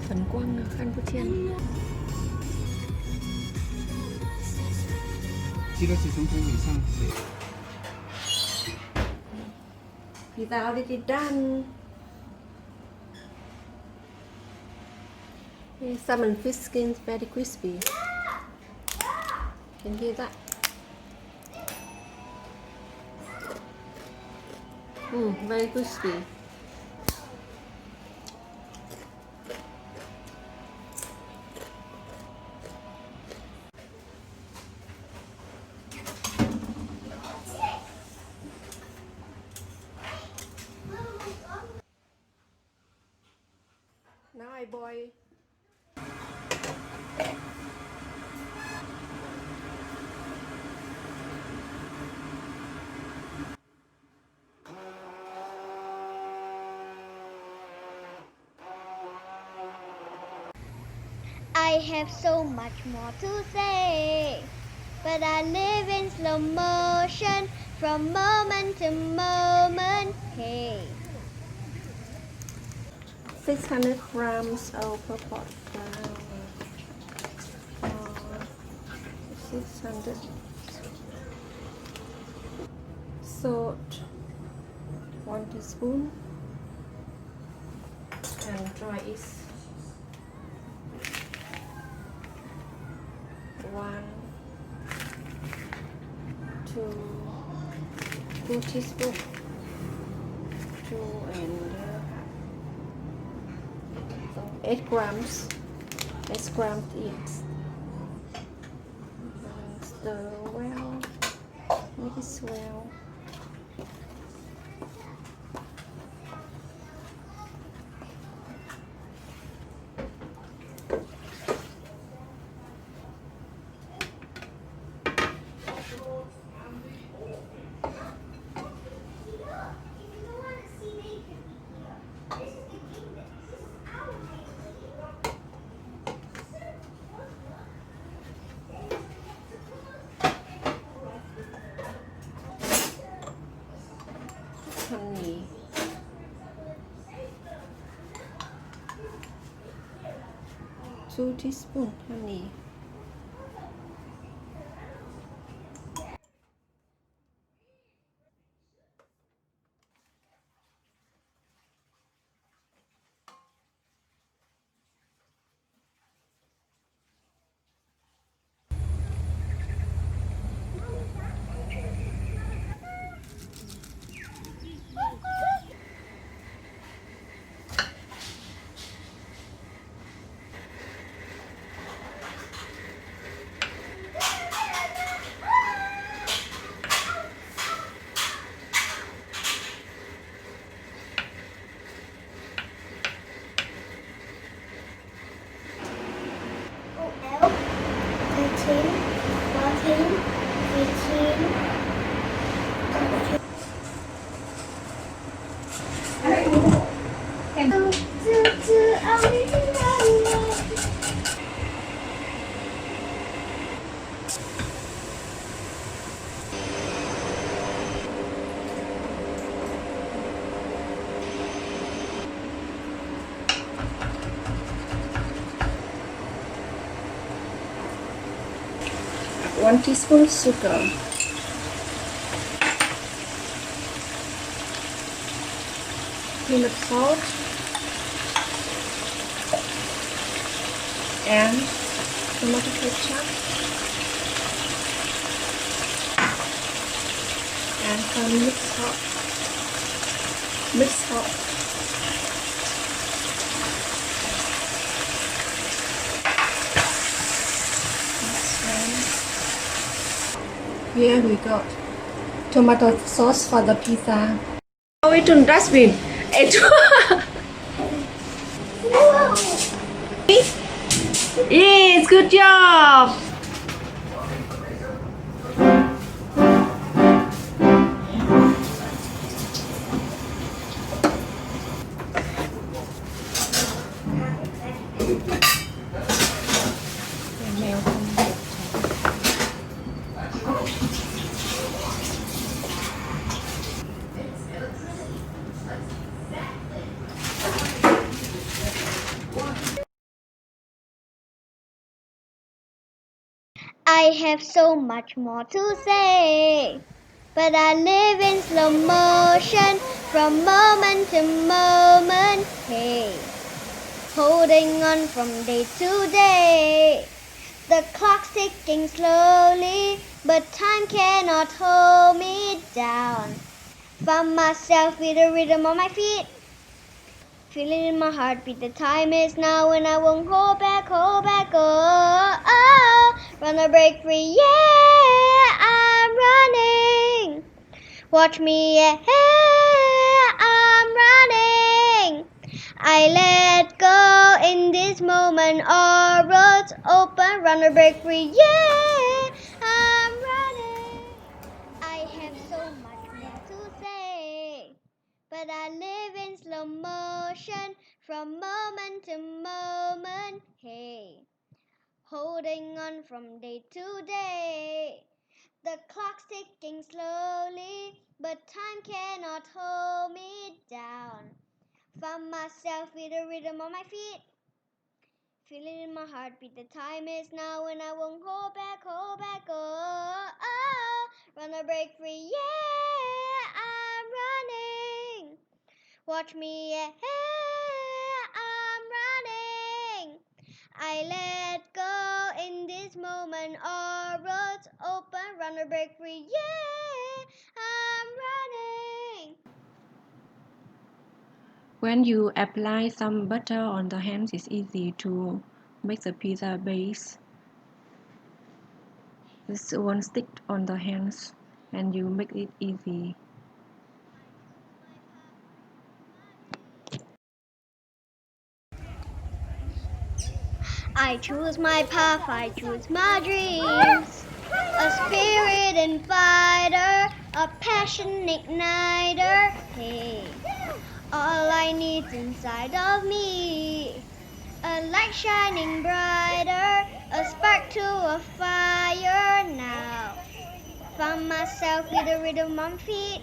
Phấn quang ở Campuchia. Pizza already done. Salmon fish skin is very crispy. Can you hear that? Very crispy. Now I boil. I have so much more to say, but I live in slow motion from moment to moment. Hey. 600 grams of purple flour. 600. Salt 1 teaspoon and dry yeast 1, 2 teaspoon, 2 and 8 grams, 8 grams yeast. Stir well, mix well. Honey, 2 teaspoon honey. One teaspoon sugar, peanut salt, and tomato ketchup, and some mixed salt. Here we got tomato sauce for the pizza. Throw it in dustbin. Yes, good job. I have so much more to say, but I live in slow motion from moment to moment. Hey, holding on from day to day. The clock's ticking slowly, but time cannot hold me down. Found myself with the rhythm on my feet, feeling in my heartbeat. The time is now, and I won't hold back, hold back. Oh, oh, run or break free, yeah, I'm running. Watch me, yeah, I'm running. I let go in this moment. All roads open, run or break free, yeah, I'm running. I have so much more to say, but I live in slow motion from moment to moment. Hey, holding on from day to day. The clock's ticking slowly, but time cannot hold me down. Found myself with the rhythm on my feet, feeling in my heartbeat. The time is now, and I won't hold back, hold back. Oh, oh, run or break free, yeah, I'm running. Watch me, yeah, I'm running. I let go in this moment. All roads open, run or break free, yeah, I'm running. When you apply some butter on the hands, it's easy to make the pizza base. This won't stick on the hands and you make it easy. I choose my path, I choose my dreams. A spirit and fighter, a passion igniter. Hey, all I need's inside of me. A light shining brighter, a spark to a fire now. Found myself with a rhythm on feet,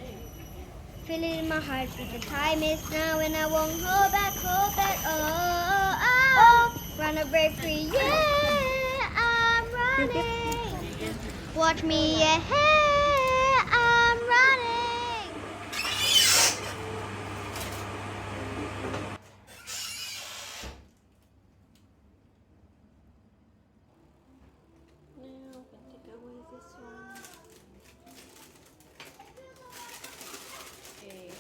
feeling in my heartbeat. The time is now, and I won't hold back, hold back. Oh, oh, oh. Run or break free, yeah, I'm running. Watch me, yeah, I'm running. Now we can take away this one. Okay.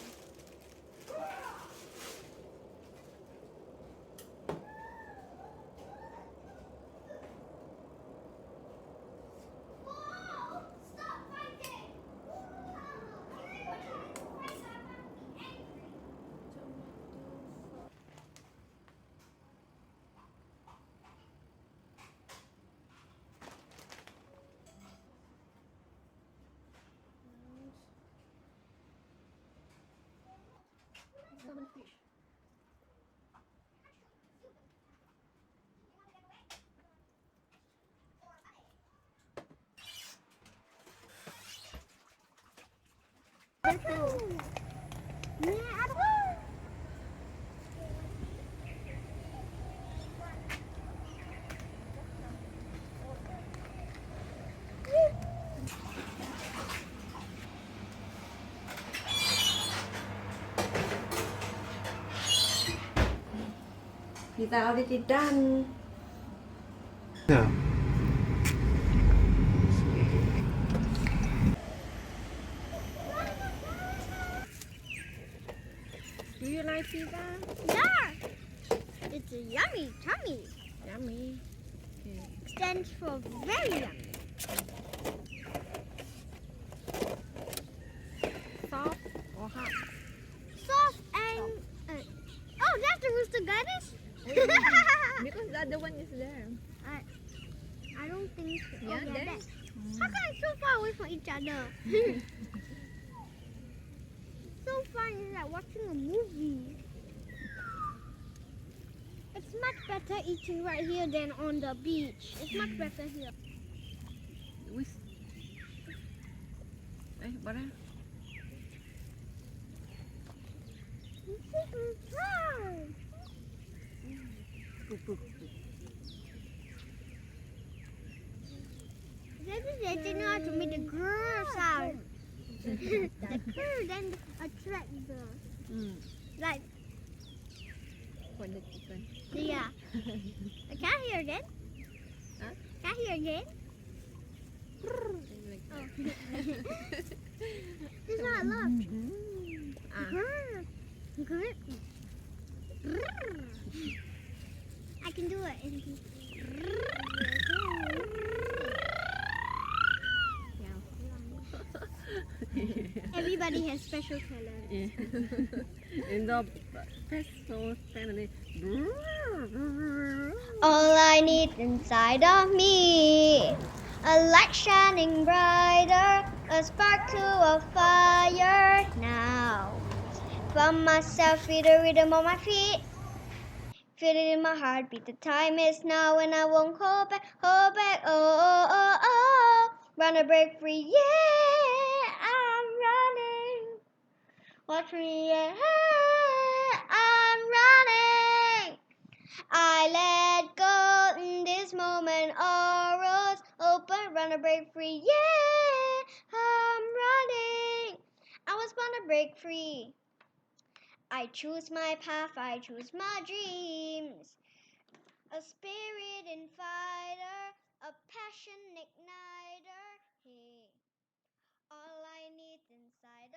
Salmon fish. Pizza already done. Yeah. Do you like pizza? Yeah, it's a yummy tummy. Yummy. Okay. Stands for very yummy. Soft or hot? Soft and oh, that's the rooster goddess. Because the other one is there. I don't think so. Yeah, there. That's, how come it's so far away from each other? So fun, it's like watching a movie. It's much better eating right here than on the beach. It's much better here. With butter. didn't know how to make the grrr sound. The grrr then attract the like For the chicken. yeah. Can I hear again? Huh? Can I hear again? Like Oh. This is what I love. Grrr. Grrr. Grrr. I can do it. Everybody has special talent. Yeah. In the pesto family. All I need inside of me, a light shining brighter, a spark to a fire now. From myself, feel the rhythm on my feet, feel it in my heartbeat. The time is now, and I won't hold back, hold back. Oh, oh, oh, oh. Run to break free, yeah, I'm running. Watch me, yeah, I'm running. I let go in this moment, all roads open, run to break free, yeah, I'm running. I was born to break free. I choose my path, I choose my dreams. A spirit infighter, a passion igniter, hey. All I need inside